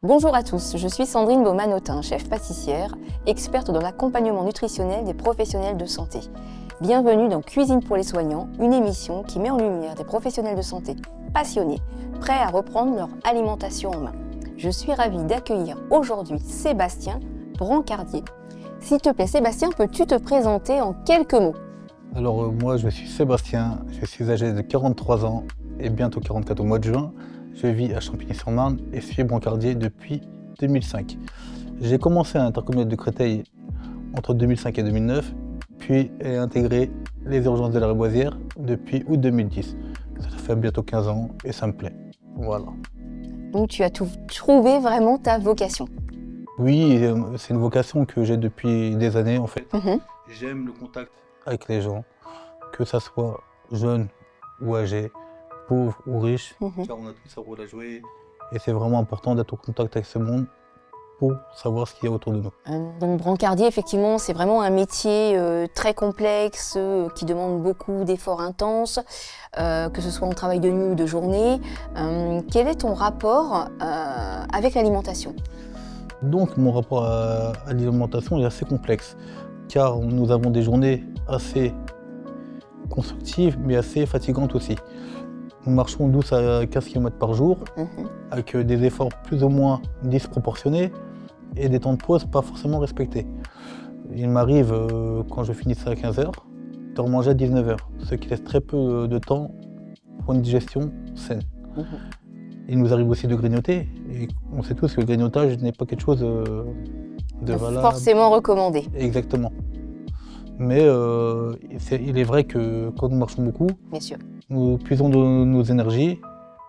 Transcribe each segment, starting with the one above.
Bonjour à tous, je suis Sandrine Baumann-Autin, chef pâtissière, experte dans l'accompagnement nutritionnel des professionnels de santé. Bienvenue dans Cuisine pour les soignants, une émission qui met en lumière des professionnels de santé passionnés, prêts à reprendre leur alimentation en main. Je suis ravie d'accueillir aujourd'hui Sébastien Brancardier. S'il te plaît Sébastien, peux-tu te présenter en quelques mots? Alors moi je suis Sébastien, je suis âgé de 43 ans et bientôt 44 au mois de juin. Je vis à Champigny-sur-Marne et suis brancardier depuis 2005. J'ai commencé à Intercommunal de Créteil entre 2005 et 2009, puis ai intégré les urgences de la Reboisière depuis août 2010. Ça fait bientôt 15 ans et ça me plaît. Voilà. Donc tu as trouvé vraiment ta vocation. Oui, c'est une vocation que j'ai depuis des années en fait. Mhm. J'aime le contact avec les gens, que ça soit jeune ou âgé, pauvre ou riche, car on a tous un rôle à jouer et c'est vraiment important d'être au contact avec ce monde pour savoir ce qu'il y a autour de nous. Donc brancardier, effectivement, c'est vraiment un métier très complexe, qui demande beaucoup d'efforts intenses, que ce soit en travail de nuit ou de journée. Quel est ton rapport avec l'alimentation? Donc mon rapport à l'alimentation est assez complexe, car nous avons des journées assez constructives mais assez fatigantes aussi. Nous marchons 12 à 15 km par jour, avec des efforts plus ou moins disproportionnés et des temps de pause pas forcément respectés. Il m'arrive, quand je finis ça à 15 h, de remanger à 19 h, ce qui laisse très peu de temps pour une digestion saine. Il nous arrive aussi de grignoter, et on sait tous que le grignotage n'est pas quelque chose de valable. Forcément recommandé. Exactement. Mais il est vrai que quand nous marchons beaucoup, Bien sûr. nous puisons de nos énergies,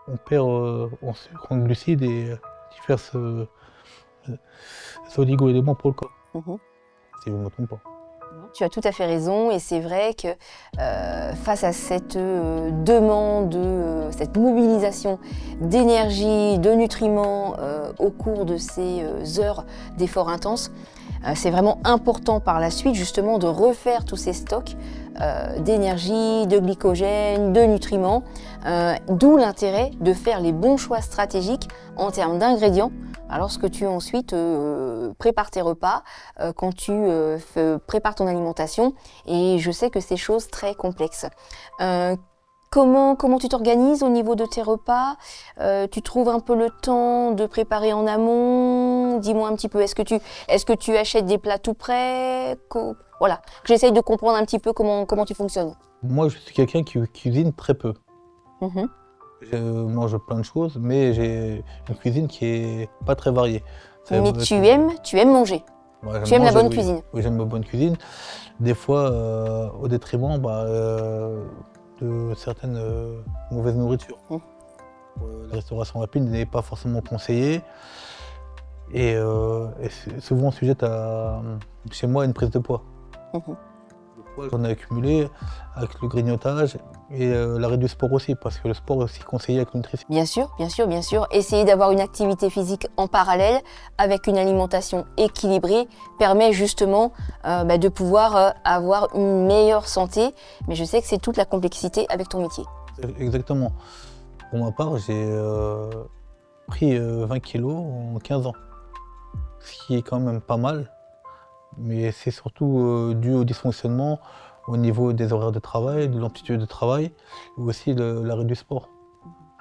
on perd en sucre, en glucides et divers oligo-éléments pour le corps. Si je ne me trompe pas. Tu as tout à fait raison et c'est vrai que face à cette demande, cette mobilisation d'énergie, de nutriments au cours de ces heures d'efforts intenses, c'est vraiment important par la suite justement de refaire tous ces stocks d'énergie, de glycogène, de nutriments, d'où l'intérêt de faire les bons choix stratégiques en termes d'ingrédients. Lorsque tu ensuite prépares tes repas, quand tu prépares ton alimentation, et je sais que c'est chose très complexe. Comment tu t'organises au niveau de tes repas? Tu trouves un peu le temps de préparer en amont? Dis-moi un petit peu, est-ce que tu achètes des plats tout prêts? Voilà, que j'essaye de comprendre un petit peu comment tu fonctionnes. Moi, je suis quelqu'un qui cuisine très peu. Je mange plein de choses, mais j'ai une cuisine qui est pas très variée. Mais tu aimes manger. Ouais, tu aimes la bonne oui. cuisine. Oui, j'aime la bonne cuisine. Des fois, au détriment de certaines mauvaises nourritures. La restauration rapide n'est pas forcément conseillée et c'est souvent sujette chez moi à une prise de poids. Le poids, j'en ai accumulé avec le grignotage et l'arrêt du sport aussi, parce que le sport est aussi conseillé avec la nutrition. Bien sûr, bien sûr, bien sûr. Essayer d'avoir une activité physique en parallèle avec une alimentation équilibrée permet justement de pouvoir avoir une meilleure santé. Mais je sais que c'est toute la complexité avec ton métier. Exactement. Pour ma part, j'ai pris 20 kilos en 15 ans, ce qui est quand même pas mal. Mais c'est surtout dû au dysfonctionnement au niveau des horaires de travail, de l'amplitude de travail, et aussi l'arrêt du sport.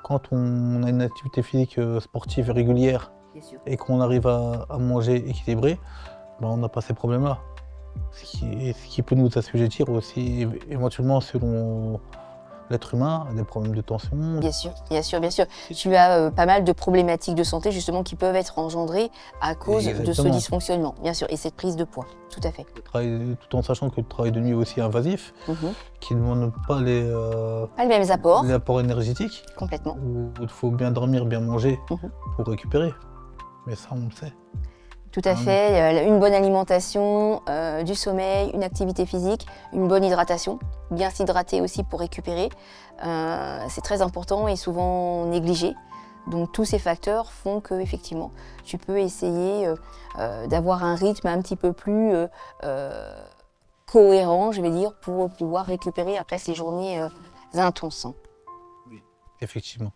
Quand on a une activité physique sportive régulière et qu'on arrive à manger équilibré, on n'a pas ces problèmes-là. Ce qui peut nous assujettir aussi éventuellement selon l'être humain à des problèmes de tension. Bien sûr, bien sûr, bien sûr. Tu as pas mal de problématiques de santé justement qui peuvent être engendrées à cause de ce dysfonctionnement, bien sûr, et cette prise de poids, tout à fait. Tout en sachant que le travail de nuit est aussi invasif, qui ne demande pas les mêmes apports. Les apports énergétiques. Complètement. Où il faut bien dormir, bien manger pour récupérer. Mais ça, on le sait. Tout à fait, une bonne alimentation, du sommeil, une activité physique, une bonne hydratation, bien s'hydrater aussi pour récupérer, c'est très important et souvent négligé. Donc tous ces facteurs font que effectivement, tu peux essayer d'avoir un rythme un petit peu plus cohérent, je vais dire, pour pouvoir récupérer après ces journées intenses. Oui, effectivement.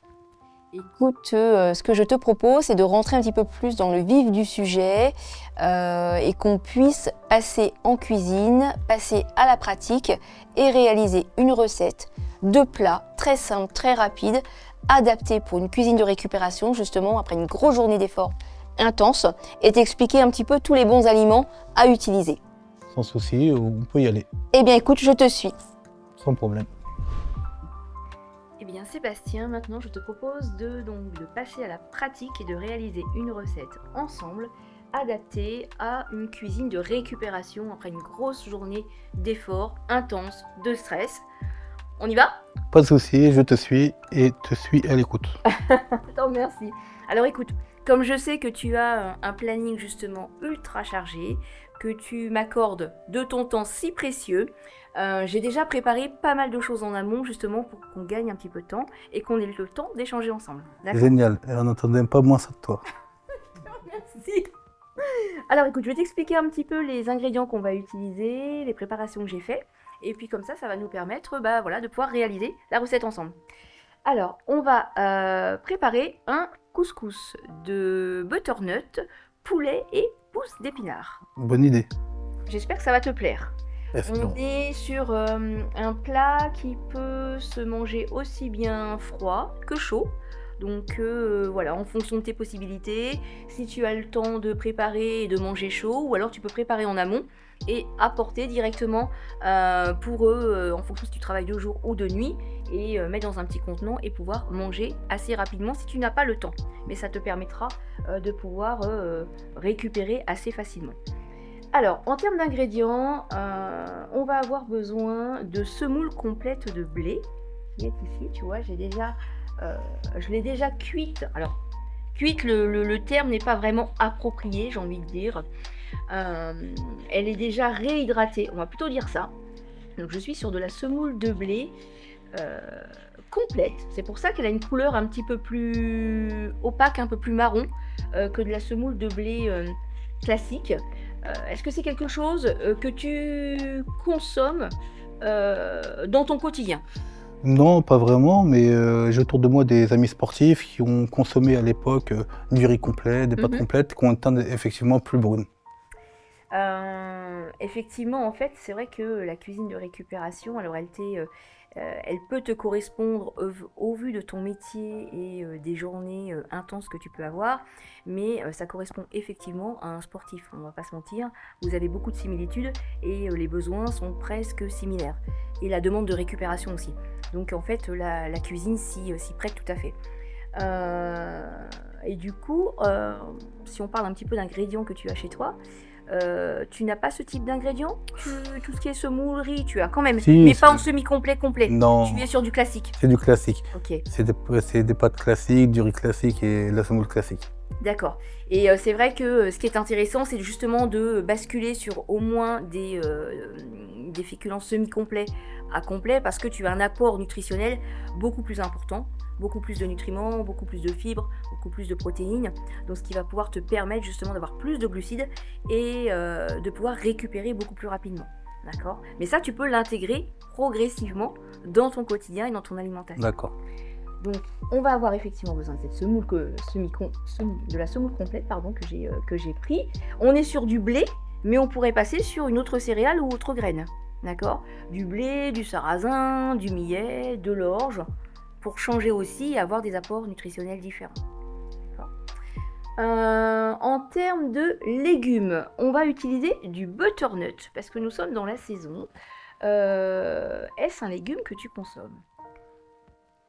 Écoute, ce que je te propose, c'est de rentrer un petit peu plus dans le vif du sujet et qu'on puisse passer en cuisine, passer à la pratique et réaliser une recette de plat très simple, très rapide, adaptée pour une cuisine de récupération, justement après une grosse journée d'effort intense, et t'expliquer un petit peu tous les bons aliments à utiliser. Sans souci, on peut y aller, Eh bien écoute, je te suis. sans problème. Eh bien Sébastien, maintenant je te propose de passer à la pratique et de réaliser une recette ensemble adaptée à une cuisine de récupération après une grosse journée d'efforts intense, de stress. On y va? Pas de souci, je te suis et te suis à l'écoute. Attends, merci. Alors écoute, comme je sais que tu as un planning justement ultra chargé, que tu m'accordes de ton temps si précieux, j'ai déjà préparé pas mal de choses en amont justement pour qu'on gagne un petit peu de temps et qu'on ait le temps d'échanger ensemble. D'accord? Génial, et on n'entendait pas moins ça de toi. Merci. Alors écoute, je vais t'expliquer un petit peu les ingrédients qu'on va utiliser, les préparations que j'ai faites, et puis comme ça va nous permettre de pouvoir réaliser la recette ensemble. Alors, on va préparer un couscous de butternut, poulet et pousses d'épinards. Bonne idée. J'espère que ça va te plaire. Espérons. On est sur un plat qui peut se manger aussi bien froid que chaud. Donc voilà, en fonction de tes possibilités, si tu as le temps de préparer et de manger chaud, ou alors tu peux préparer en amont et apporter directement pour eux, en fonction si tu travailles de jour ou de nuit, et mettre dans un petit contenant et pouvoir manger assez rapidement si tu n'as pas le temps. Mais ça te permettra de pouvoir récupérer assez facilement. Alors, en termes d'ingrédients, on va avoir besoin de semoule complète de blé, qui est ici, tu vois, je l'ai déjà cuite. Alors, cuite, le terme n'est pas vraiment approprié, j'ai envie de dire. Elle est déjà réhydratée, on va plutôt dire ça. Donc, je suis sur de la semoule de blé complète. C'est pour ça qu'elle a une couleur un petit peu plus opaque, un peu plus marron que de la semoule de blé classique. Est-ce que c'est quelque chose que tu consommes dans ton quotidien? Non, pas vraiment, mais j'ai autour de moi des amis sportifs qui ont consommé à l'époque du riz complet, des pâtes complètes, qui ont un teint effectivement plus brune. Effectivement, en fait, c'est vrai que la cuisine de récupération, alors elle peut te correspondre au vu de ton métier et des journées intenses que tu peux avoir, mais ça correspond effectivement à un sportif, on ne va pas se mentir. Vous avez beaucoup de similitudes et les besoins sont presque similaires. Et la demande de récupération aussi. Donc en fait, la cuisine s'y prête tout à fait. Et du coup, si on parle un petit peu d'ingrédients que tu as chez toi, tu n'as pas ce type d'ingrédients? Tout ce qui est semoule, riz, tu as quand même, Si, mais pas en semi-complet complet. Non, Tu es sur du classique. c'est du classique. Ok, C'est des pâtes classiques, du riz classique et de la semoule classique. d'accord. Et c'est vrai que ce qui est intéressant, c'est justement de basculer sur au moins des féculents semi-complets à complets, parce que tu as un apport nutritionnel beaucoup plus important, beaucoup plus de nutriments, beaucoup plus de fibres, beaucoup plus de protéines, donc ce qui va pouvoir te permettre justement d'avoir plus de glucides et de pouvoir récupérer beaucoup plus rapidement. D'accord? Mais ça, tu peux l'intégrer progressivement dans ton quotidien et dans ton alimentation. D'accord. Donc, on va avoir effectivement besoin de cette semoule de la semoule complète que j'ai pris. On est sur du blé, mais on pourrait passer sur une autre céréale ou autre graine. D'accord? Du blé, du sarrasin, du millet, de l'orge, pour changer aussi et avoir des apports nutritionnels différents. D'accord? En termes de légumes, on va utiliser du butternut, parce que nous sommes dans la saison. Est-ce un légume que tu consommes?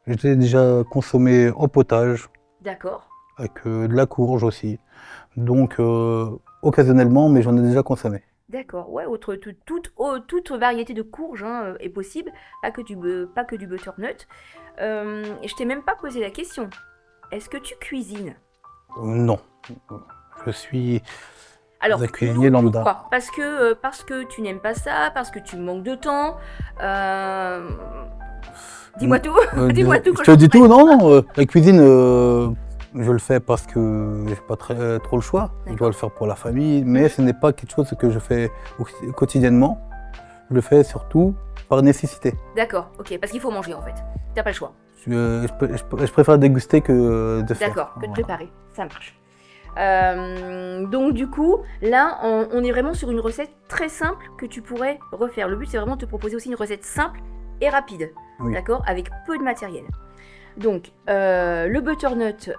Je l'ai déjà consommé en potage, D'accord. avec de la courge aussi. Donc, occasionnellement, mais j'en ai déjà consommé. D'accord, ouais, toute variété de courges est possible, pas que du butternut. Et je t'ai même pas posé la question. Est-ce que tu cuisines? Non. Je suis Alors, un cuisinier lambda. pourquoi? Parce que tu n'aimes pas ça, parce que tu manques de temps. Dis-moi tout. Dis-moi tout. Je te dis tout, non. La cuisine, je le fais parce que j'ai pas trop le choix. Je dois le faire pour la famille, mais ce n'est pas quelque chose que je fais quotidiennement. Je le fais surtout par nécessité. D'accord, ok, parce qu'il faut manger en fait. T'as pas le choix. Je préfère déguster que de faire. D'accord, que de Voilà. préparer, ça marche. Donc du coup, là, on est vraiment sur une recette très simple que tu pourrais refaire. Le but, c'est vraiment de te proposer aussi une recette simple et rapide, Oui. d'accord, avec peu de matériel. Donc, le butternut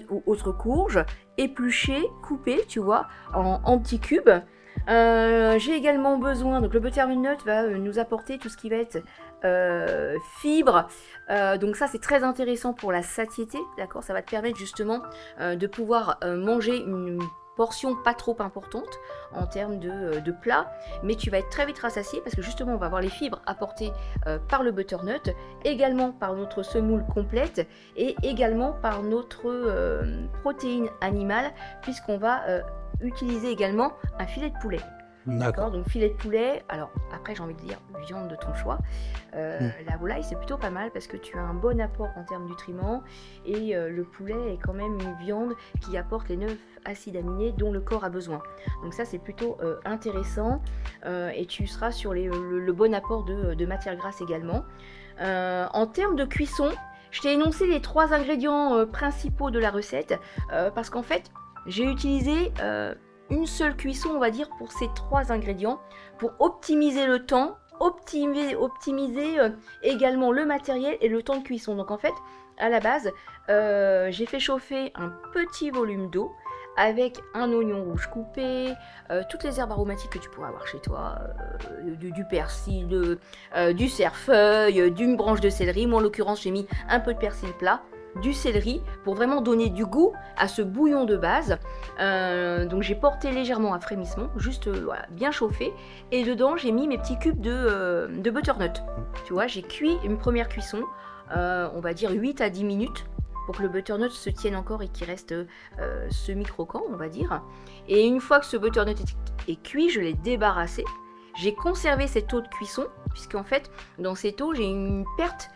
ou autre courge, épluché, coupé, tu vois, en petits cubes. J'ai également besoin, donc le butternut va nous apporter tout ce qui va être fibres. Donc ça, c'est très intéressant pour la satiété, d'accord. Ça va te permettre justement de pouvoir manger une portion pas trop importante en termes de plat, mais tu vas être très vite rassasié parce que justement on va avoir les fibres apportées par le butternut, également par notre semoule complète et également par notre protéine animale puisqu'on va utiliser également un filet de poulet. D'accord, donc filet de poulet, alors après j'ai envie de dire viande de ton choix. La volaille c'est plutôt pas mal parce que tu as un bon apport en termes de nutriments et le poulet est quand même une viande qui apporte les 9 acides aminés dont le corps a besoin. Donc ça c'est plutôt intéressant et tu seras sur le bon apport de matière grasse également. En termes de cuisson, je t'ai énoncé les 3 ingrédients principaux de la recette parce qu'en fait j'ai utilisé une seule cuisson, on va dire, pour ces 3 ingrédients, pour optimiser le temps, optimiser également le matériel et le temps de cuisson. Donc en fait, à la base, j'ai fait chauffer un petit volume d'eau avec un oignon rouge coupé, toutes les herbes aromatiques que tu pourrais avoir chez toi, du persil, du cerfeuil, d'une branche de céleri. Moi en l'occurrence j'ai mis un peu de persil plat, du céleri pour vraiment donner du goût à ce bouillon de base. Donc j'ai porté légèrement à frémissement, juste voilà, bien chauffé, et dedans j'ai mis mes petits cubes de butternut. Tu vois, j'ai cuit une première cuisson, on va dire 8 à 10 minutes pour que le butternut se tienne encore et qu'il reste semi-croquant, on va dire. Et une fois que ce butternut est cuit, je l'ai débarrassé. J'ai conservé cette eau de cuisson, puisqu'en fait, dans cette eau, j'ai une perte.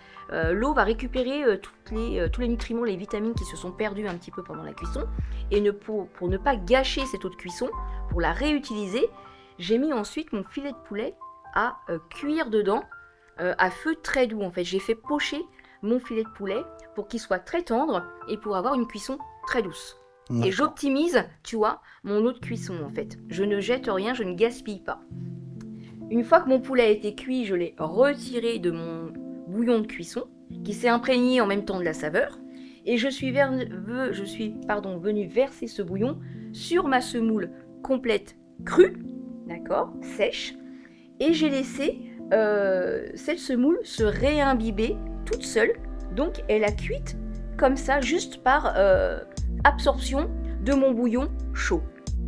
L'eau va récupérer tous les nutriments, les vitamines qui se sont perdus un petit peu pendant la cuisson. Et pour ne pas gâcher cette eau de cuisson, pour la réutiliser, j'ai mis ensuite mon filet de poulet à cuire dedans à feu très doux. En fait, j'ai fait pocher mon filet de poulet pour qu'il soit très tendre et pour avoir une cuisson très douce. D'accord. Et j'optimise, tu vois, mon eau de cuisson en fait. Je ne jette rien, je ne gaspille pas. Une fois que mon poulet a été cuit, je l'ai retiré de mon bouillon de cuisson qui s'est imprégné en même temps de la saveur et je suis venue verser ce bouillon sur ma semoule complète crue, d'accord, sèche, et j'ai laissé cette semoule se réimbiber toute seule, donc elle a cuite comme ça juste par absorption de mon bouillon chaud.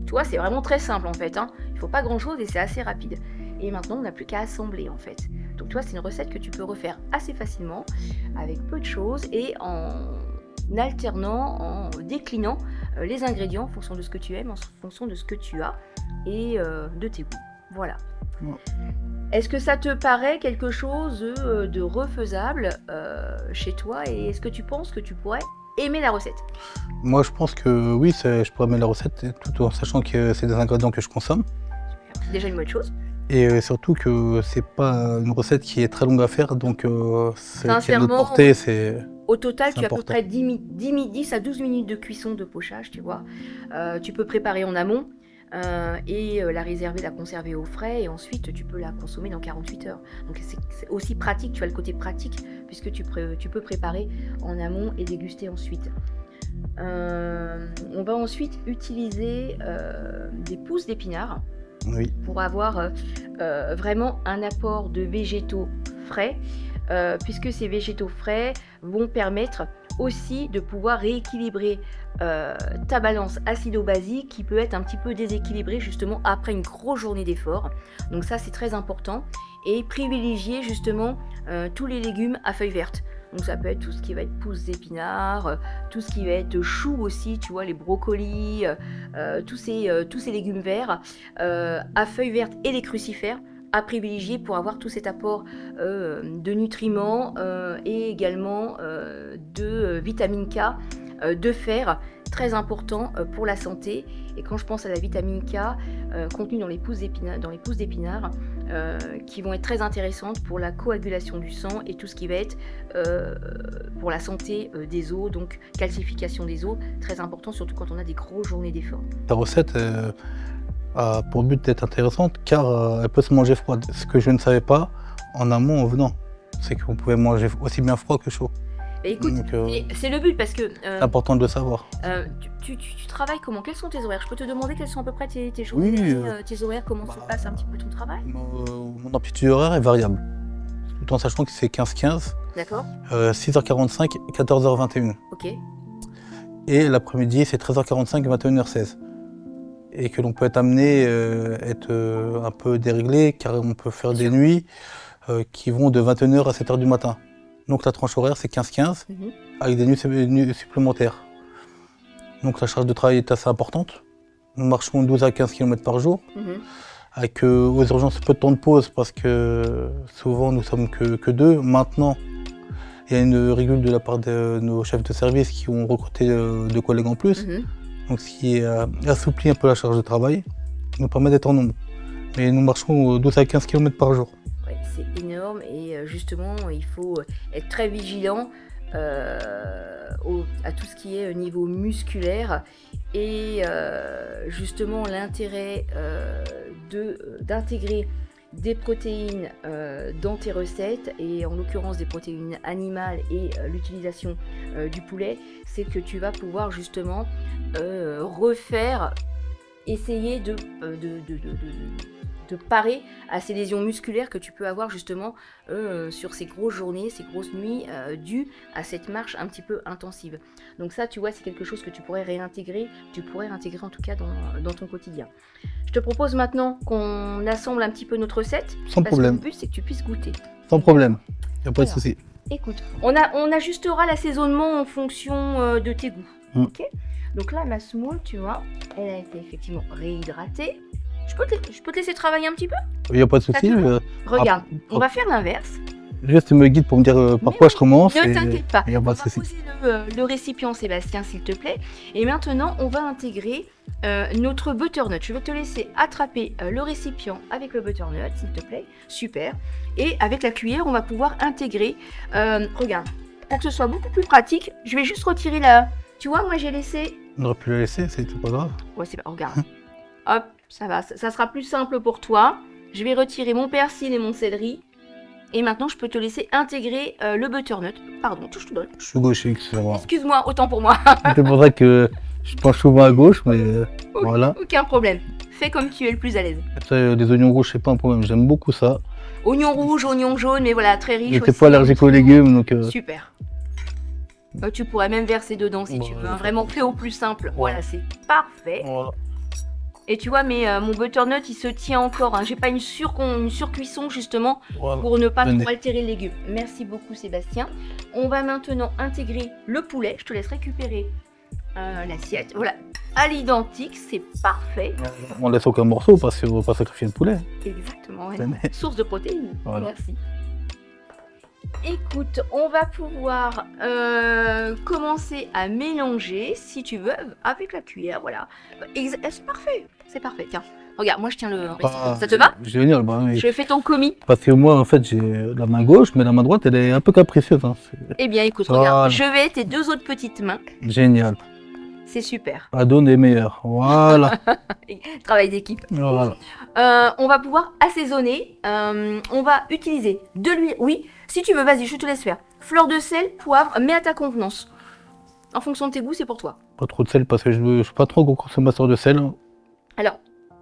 Tu vois, c'est vraiment très simple en fait, hein. Il ne faut pas grand chose et c'est assez rapide. Et maintenant on n'a plus qu'à assembler en fait. Donc toi, c'est une recette que tu peux refaire assez facilement, avec peu de choses, et en alternant, en déclinant les ingrédients en fonction de ce que tu aimes, en fonction de ce que tu as, et de tes goûts. Voilà. Ouais. Est-ce que ça te paraît quelque chose de refaisable chez toi, et est-ce que tu penses que tu pourrais aimer la recette? Moi, je pense que oui, je pourrais aimer la recette, tout en sachant que c'est des ingrédients que je consomme. C'est déjà une bonne chose. Et surtout que c'est pas une recette qui est très longue à faire, donc qu'il y a notre Sincèrement, portée, c'est... Au total, C'est tu as à peu important. près 10 à 12 minutes de cuisson, de pochage, tu vois. Tu peux préparer en amont et la réserver, la conserver au frais, et ensuite tu peux la consommer dans 48 heures. Donc c'est aussi pratique, tu as le côté pratique, puisque tu peux préparer en amont et déguster ensuite. On va ensuite utiliser des pousses d'épinards Oui, pour avoir vraiment un apport de végétaux frais, puisque ces végétaux frais vont permettre aussi de pouvoir rééquilibrer ta balance acido-basique qui peut être un petit peu déséquilibrée justement après une grosse journée d'effort. Donc ça c'est très important, et privilégier justement tous les légumes à feuilles vertes. Donc ça peut être tout ce qui va être pousses d'épinards, tout ce qui va être choux aussi, tu vois, les brocolis, tous ces légumes verts à feuilles vertes et les crucifères à privilégier pour avoir tout cet apport de nutriments et également de vitamine K de fer, très important pour la santé. Et quand je pense à la vitamine K contenue dans les pousses d'épinards, qui vont être très intéressantes pour la coagulation du sang et tout ce qui va être pour la santé des os, donc calcification des os, très important surtout quand on a des grosses journées d'effort. Ta recette a pour but d'être intéressante car elle peut se manger froide. Ce que je ne savais pas en amont en venant, c'est qu'on pouvait manger aussi bien froid que chaud. Et écoute, Donc, c'est le but parce que c'est important de le savoir. tu travailles comment? Quels sont tes horaires? Je peux te demander quels sont à peu près tes journées, tes horaires, comment se passe un petit peu ton travail? Mon amplitude horaire est variable, tout en sachant que c'est 15-15, D'accord? 6h45, 14h21. Ok. Et l'après-midi, c'est 13h45, 21h16. Et que l'on peut être amené à être un peu déréglé, car on peut faire des nuits qui vont de 21h à 7h du matin. Donc la tranche horaire, c'est 15-15, avec des nuits supplémentaires. Donc la charge de travail est assez importante. Nous marchons 12 à 15 km par jour, avec aux urgences peu de temps de pause, parce que souvent nous sommes que deux. Maintenant, il y a une régule de la part de nos chefs de service qui ont recruté 2 collègues en plus. Donc ce qui assouplit un peu la charge de travail, nous permet d'être en nombre. Mais nous marchons 12 à 15 km par jour. Ouais, c'est énorme et justement il faut être très vigilant à tout ce qui est niveau musculaire et justement l'intérêt d'intégrer des protéines dans tes recettes et en l'occurrence des protéines animales et l'utilisation du poulet, c'est que tu vas pouvoir justement essayer de parer à ces lésions musculaires que tu peux avoir justement sur ces grosses journées, ces grosses nuits dues à cette marche un petit peu intensive. Donc ça, tu vois, c'est quelque chose que tu pourrais réintégrer, en tout cas dans ton quotidien. Je te propose maintenant qu'on assemble un petit peu notre recette. Sans problème. Que le but, c'est que tu puisses goûter. Sans problème, il n'y a pas de Alors, souci. Écoute, on ajustera l'assaisonnement en fonction de tes goûts. Ok. Donc là, ma semoule, tu vois, elle a été effectivement réhydratée. Je peux te laisser travailler un petit peu? Il n'y a pas de souci. Regarde, on va faire l'inverse. Juste me guide pour me dire par quoi je commence. Ne t'inquiète pas. Il n'y a On pas va de souci. poser le récipient, Sébastien, s'il te plaît. Et maintenant, on va intégrer notre butternut. Je vais te laisser attraper le récipient avec le butternut, s'il te plaît. Super. Et avec la cuillère, on va pouvoir intégrer. Regarde, pour que ce soit beaucoup plus pratique, je vais juste retirer la. Tu vois, moi j'ai laissé. On aurait pu le laisser, c'est pas grave. Ouais, c'est pas. Regarde. Hop, ça va. Ça sera plus simple pour toi. Je vais retirer mon persil et mon céleri. Et maintenant, je peux te laisser intégrer le butternut. Pardon, je te donne. Je suis gaucher, excusez-moi. Excuse-moi, autant pour moi. C'est pour ça que je penche souvent à gauche, mais voilà. Aucun problème. Fais comme tu es le plus à l'aise. Après, les oignons rouges, c'est pas un problème, j'aime beaucoup ça. Oignons rouges, oignons jaunes, mais voilà, très riche. J'étais aussi. pas allergique aux légumes, donc. Super. Tu pourrais même verser dedans si tu veux. Hein. Vraiment, fais au plus simple. Ouais. Voilà, c'est parfait. Voilà. Et tu vois, mais mon butternut, il se tient encore. Hein. J'ai pas une surcuisson, justement, Voilà. pour ne pas Venez. trop altérer le légume. Merci beaucoup, Sébastien. On va maintenant intégrer le poulet. Je te laisse récupérer l'assiette. Voilà, à l'identique, c'est parfait. On laisse aucun morceau parce qu'on va pas sacrifier le poulet. Exactement, ouais. Venez. Source de protéines. Voilà. Merci. Écoute, on va pouvoir commencer à mélanger, si tu veux, avec la cuillère, voilà. C'est parfait, c'est parfait. Tiens, regarde, moi je tiens le récipient. Ça te va? Génial, bah oui. Je fais ton commis. Parce que moi, en fait, j'ai la main gauche, mais la main droite, elle est un peu capricieuse. Hein. Eh bien, écoute, Voilà. regarde, je vais tes deux autres petites mains. Génial. C'est super. La donne est meilleure. Voilà. Travail d'équipe. Voilà. On va pouvoir assaisonner. On va utiliser de l'huile. Oui, si tu veux, vas-y, je te laisse faire. Fleur de sel, poivre, mais à ta convenance. En fonction de tes goûts, c'est pour toi. Pas trop de sel parce que je suis pas trop gros consommateur de sel. Alors,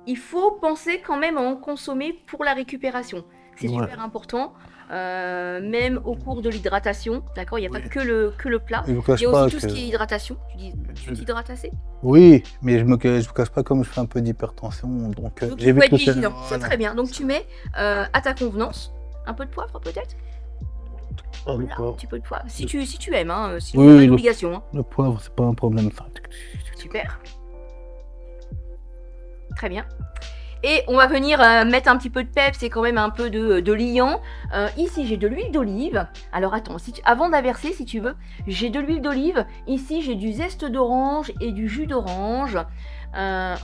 il faut penser quand même à en consommer pour la récupération. C'est Ouais. super important, même au cours de l'hydratation. D'accord, il n'y a pas que le plat. Je vous Il cache y a pas aussi tout ce que- qui est hydratation. Tu t'hydrates assez? Oui, mais je vous cache pas comme je fais un peu d'hypertension, donc Donc, il faut j'évite être le sel. vigilant. C'est Voilà. très bien. Donc, tu mets à ta convenance un peu de poivre, peut-être? Ah, le Voilà, un poivre. petit peu de poivre. Si tu aimes, hein, si Oui, pas oui, d'obligation. Hein. Le poivre, c'est pas un problème. Ça. Super. Très bien. Et on va venir mettre un petit peu de peps et quand même un peu de liant. Ici, j'ai de l'huile d'olive. Alors attends, avant de la verser, si tu veux, j'ai de l'huile d'olive. Ici, j'ai du zeste d'orange et du jus d'orange.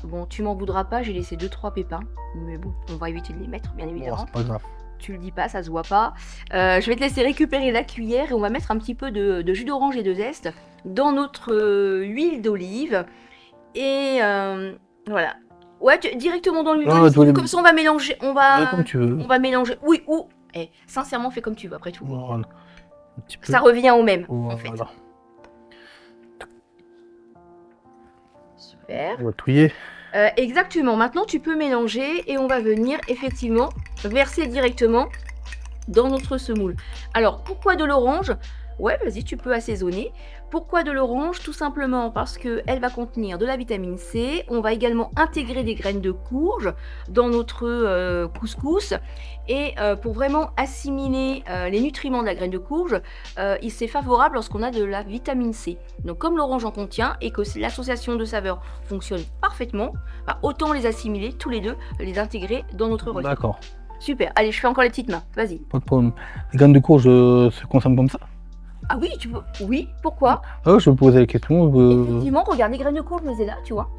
Bon, tu m'en voudras pas, j'ai laissé 2-3 pépins. Mais bon, on va éviter de les mettre, bien Bon, évidemment. c'est pas grave. Tu le dis pas, ça se voit pas. Je vais te laisser récupérer la cuillère et on va mettre un petit peu de jus d'orange et de zeste dans notre huile d'olive. Et voilà. Ouais, directement dans l'huile Ah, d'olive. Comme ça, on va mélanger. On comme tu veux. va mélanger. Oui, ou. Sincèrement, fais comme tu veux après tout. Voilà. Un petit peu. Ça revient au même, Voilà. en fait. Super. On va touiller. Exactement. Maintenant, tu peux mélanger et on va venir effectivement verser directement dans notre semoule. Alors, pourquoi de l'orange? Ouais, vas-y, tu peux assaisonner. Pourquoi de l'orange? Tout simplement parce qu'elle va contenir de la vitamine C. On va également intégrer des graines de courge dans notre couscous. Et pour vraiment assimiler les nutriments de la graine de courge, c'est favorable lorsqu'on a de la vitamine C. Donc comme l'orange en contient et que l'association de saveurs fonctionne parfaitement, bah, autant les assimiler tous les deux, les intégrer dans notre recette. D'accord. Super, allez, je fais encore les petites mains, vas-y. Pas de problème. Les graines de courge se consomment comme ça? Ah oui, tu peux. Oui, pourquoi? Ah, je vais poser la question. Effectivement, regarde, les graines de courge, je les ai là, tu vois.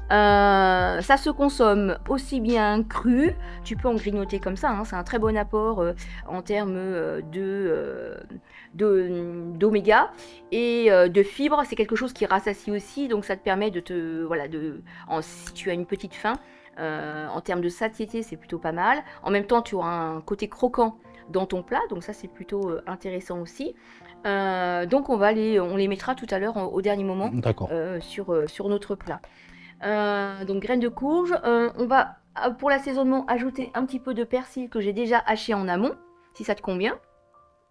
Ça se consomme aussi bien cru, tu peux en grignoter comme ça, hein, c'est un très bon apport en termes d'oméga et de fibres, c'est quelque chose qui rassasie aussi, donc ça te permet de te, voilà, si tu as une petite faim, en termes de satiété, c'est plutôt pas mal. En même temps, tu auras un côté croquant dans ton plat, donc ça c'est plutôt intéressant aussi. Donc on les mettra tout à l'heure au dernier moment D'accord. sur notre plat. Donc graines de courge, on va pour l'assaisonnement ajouter un petit peu de persil que j'ai déjà haché en amont, si ça te convient.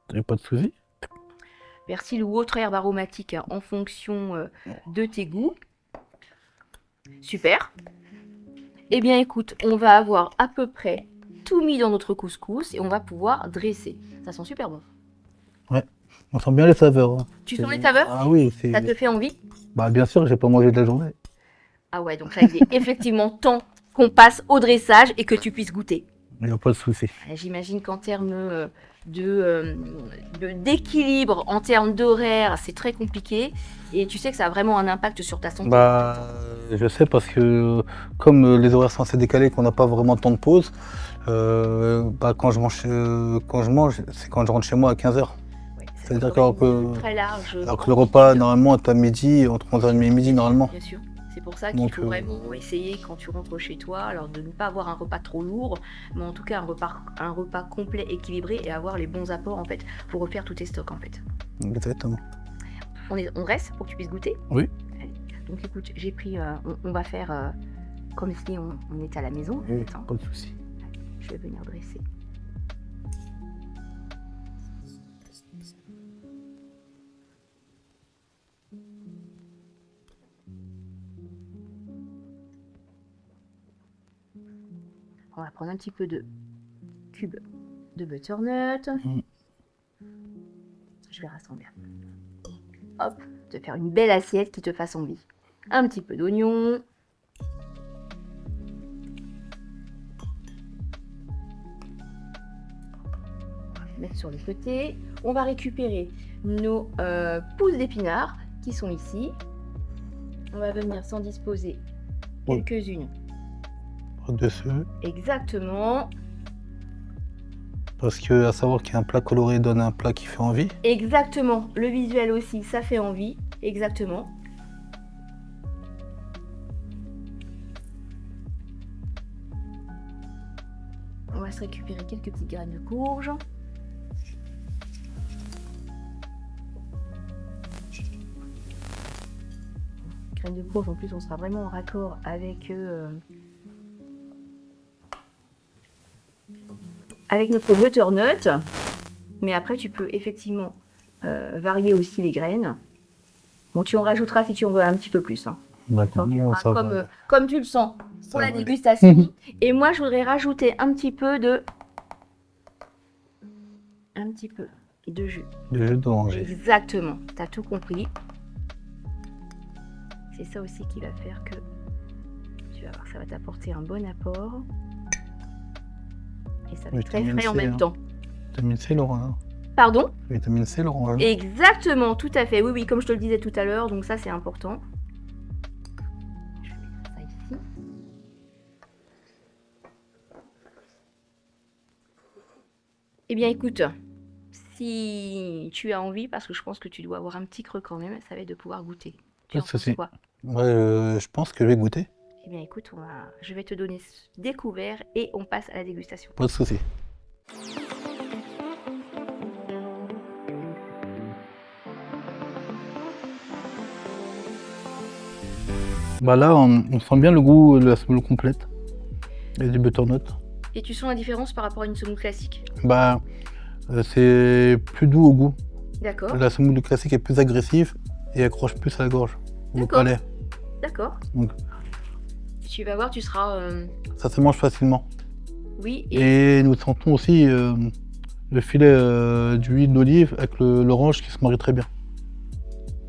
T'as pas de soucis? Persil ou autre herbe aromatique hein, en fonction de tes goûts. Super. Eh bien écoute, on va avoir à peu près tout mis dans notre couscous et on va pouvoir dresser. Ça sent super bon. Ouais, on sent bien les saveurs. Hein. Tu sens les saveurs? Ah oui, c'est. Ça te fait envie? Bah bien sûr, j'ai pas mangé de la journée. Ah ouais, donc là il est effectivement temps qu'on passe au dressage et que tu puisses goûter. Il n'y a pas de souci. J'imagine qu'en termes d'équilibre, en termes d'horaire, c'est très compliqué. Et tu sais que ça a vraiment un impact sur ta santé. Bah, je sais parce que comme les horaires sont assez décalés, qu'on n'a pas vraiment de temps de pause, bah, quand je mange, c'est quand je rentre chez moi à 15h. Ouais, C'est-à-dire que, très large. alors que le repas, normalement, est à midi, entre 11h30 et midi, normalement. Bien sûr. C'est pour ça qu'il Donc, faut vraiment essayer quand tu rentres chez toi, alors de ne pas avoir un repas trop lourd, mais en tout cas un repas complet, équilibré et avoir les bons apports en fait pour refaire tous tes stocks en fait. Exactement. On reste pour que tu puisses goûter? Oui. Allez. Donc écoute, j'ai pris, on va faire comme si on était à la maison. Oui, Attends. pas de souci. Je vais venir dresser. On va prendre un petit peu de cube de butternut. Je vais rassembler. Hop, te faire une belle assiette qui te fasse envie. Un petit peu d'oignon. On va mettre sur le côté. On va récupérer nos pousses d'épinards qui sont ici. On va venir s'en disposer quelques-unes. Dessus. Exactement. Parce que à savoir qu'un plat coloré donne un plat qui fait envie. Exactement. Le visuel aussi, ça fait envie. Exactement. On va se récupérer quelques petites graines de courge. Graines de courge, en plus, on sera vraiment en raccord avec notre butternut. Mais après, tu peux effectivement varier aussi les graines. Bon, tu en rajouteras si tu en veux un petit peu plus. Hein. D'accord. Comme tu le sens pour Ça la va. dégustation. Et moi, je voudrais rajouter un petit peu de jus. De jus d'oranger. Exactement, tu as tout compris. C'est ça aussi qui va faire que Tu vas voir, ça va t'apporter un bon apport. Et ça va être très Vitamine frais en C, même hein. temps. Vitamine C, l'orange. Pardon? Vitamine C, l'orange. Exactement, tout à fait. Oui, oui, comme je te le disais tout à l'heure, donc ça c'est important. Je vais mettre ça ici. Eh bien écoute, si tu as envie, parce que je pense que tu dois avoir un petit creux quand même, ça va être de pouvoir goûter. Tu Pas en de penses souci. quoi? Ouais, je pense que je vais goûter. Eh bien écoute, je vais te donner ce découvert et on passe à la dégustation. Pas de souci. Bah là, on sent bien le goût de la semoule complète et du butternut. Et tu sens la différence par rapport à une semoule classique? Bah, c'est plus doux au goût. D'accord, La semoule classique est plus agressive et accroche plus à la gorge, au D'accord. palais. d'accord. Donc, Tu vas voir, tu seras... ça se mange facilement. Oui, et Et nous sentons aussi le filet d'huile d'olive avec l'orange qui se marie très bien.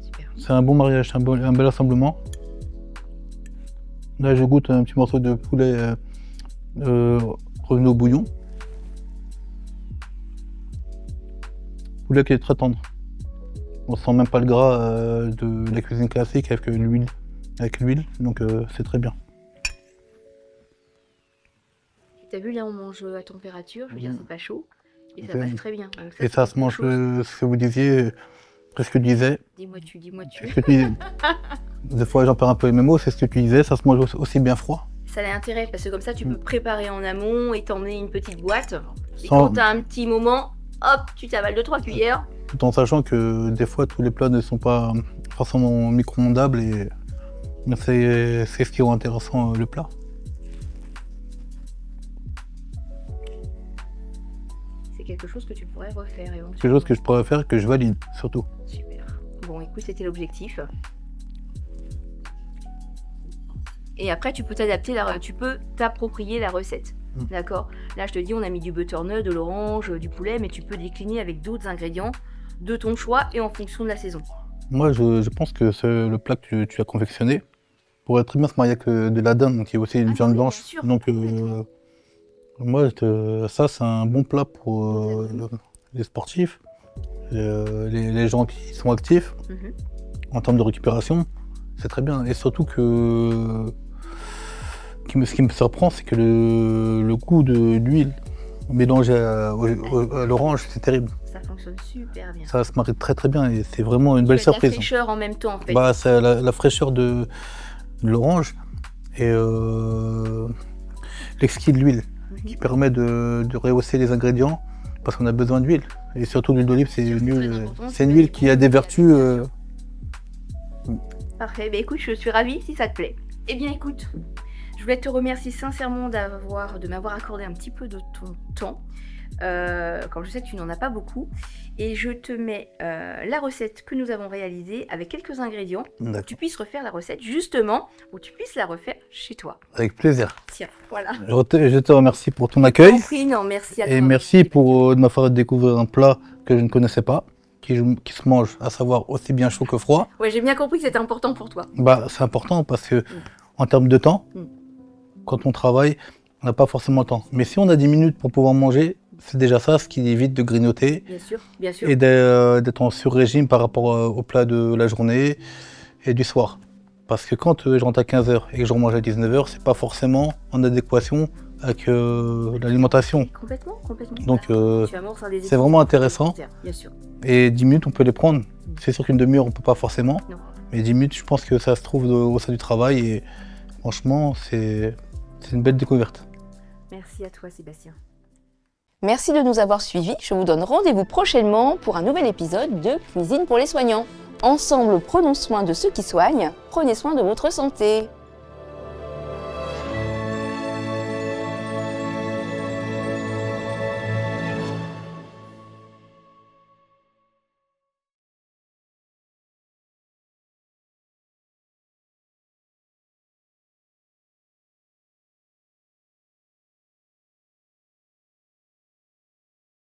super. C'est un bon mariage, c'est un bel assemblement. Là, je goûte un petit morceau de poulet revenu au bouillon. Poulet qui est très tendre. On sent même pas le gras de la cuisine classique avec l'huile. Donc c'est très bien. T'as vu, là on mange à température, je veux dire, c'est pas chaud. Et ça Ok. passe très bien. Donc Et c'est ça se quelque mange, chose. ce que vous disiez, ce que tu disais. Dis-moi tu. Ce que tu- Des fois, j'en perds un peu les mots, c'est ce que tu disais, ça se mange aussi bien froid. Ça a l'intérêt, parce que comme ça tu peux préparer en amont et t'emmener une petite boîte. Et Sans- quand t'as un petit moment, hop, tu t'avales 2-3 cuillères. Tout en sachant que des fois, tous les plats ne sont pas forcément micro-ondables et c'est ce qui rend intéressant le plat. C'est quelque chose que tu pourrais refaire éventuellement. Quelque chose que je pourrais faire, que je valide surtout. Super. Bon, écoute, c'était l'objectif. Et après, tu peux t'adapter, tu peux t'approprier la recette. Mm. D'accord? Là, je te dis, on a mis du butternut, de l'orange, du poulet, mais tu peux décliner avec d'autres ingrédients de ton choix et en fonction de la saison. Moi, je pense que le plat que tu as confectionné pourrait très bien se marier avec de la dinde, qui est aussi une Ah, viande oui, bien blanche. sûr. Donc, moi, ça, c'est un bon plat pour les sportifs, les gens qui sont actifs. Mhm. En termes de récupération, c'est très bien. Et surtout que ce qui me surprend, c'est que le goût de l'huile mélangée à l'orange, c'est terrible. Ça fonctionne super bien. Ça se marie très très bien et c'est vraiment une belle Tu as de la surprise. fraîcheur en même temps, en fait. Bah, c'est la fraîcheur de l'orange et l'exquis de l'huile qui permet de rehausser les ingrédients parce qu'on a besoin d'huile. Et surtout l'huile d'olive, c'est C'est une très huile, important. c'est une huile qui a des vertus. Parfait, bah écoute, je suis ravie si ça te plaît. Eh bien écoute, je voulais te remercier sincèrement de m'avoir accordé un petit peu de ton temps, comme je sais que tu n'en as pas beaucoup, et je te mets la recette que nous avons réalisée avec quelques ingrédients, pour que D'accord. tu puisses refaire la recette justement, où tu puisses la refaire chez toi. Avec plaisir. Tiens, voilà. Je te remercie pour ton accueil Compris, non, merci à toi. et merci pour de m'avoir découvert un plat que je ne connaissais pas, qui se mange à savoir aussi bien chaud que froid. Ouais, j'ai bien compris que c'était important pour toi. Bah, c'est important parce que en termes de temps, quand on travaille, on n'a pas forcément le temps. Mais si on a 10 minutes pour pouvoir manger, c'est déjà ça, ce qui évite de grignoter Bien sûr. et d'être en sur-régime par rapport au plat de la journée et du soir. Parce que quand je rentre à 15h et que je remange à 19h, c'est pas forcément en adéquation avec l'alimentation. Complètement. Donc Tu amorces un des c'est vraiment intéressant. Bien sûr. Et 10 minutes, on peut les prendre. C'est sûr qu'une demi-heure, on peut pas forcément. Non. Mais 10 minutes, je pense que ça se trouve au sein du travail. Et franchement, c'est une belle découverte. Merci à toi, Sébastien. Merci de nous avoir suivis. Je vous donne rendez-vous prochainement pour un nouvel épisode de Cuisine pour les soignants. Ensemble, prenons soin de ceux qui soignent. Prenez soin de votre santé.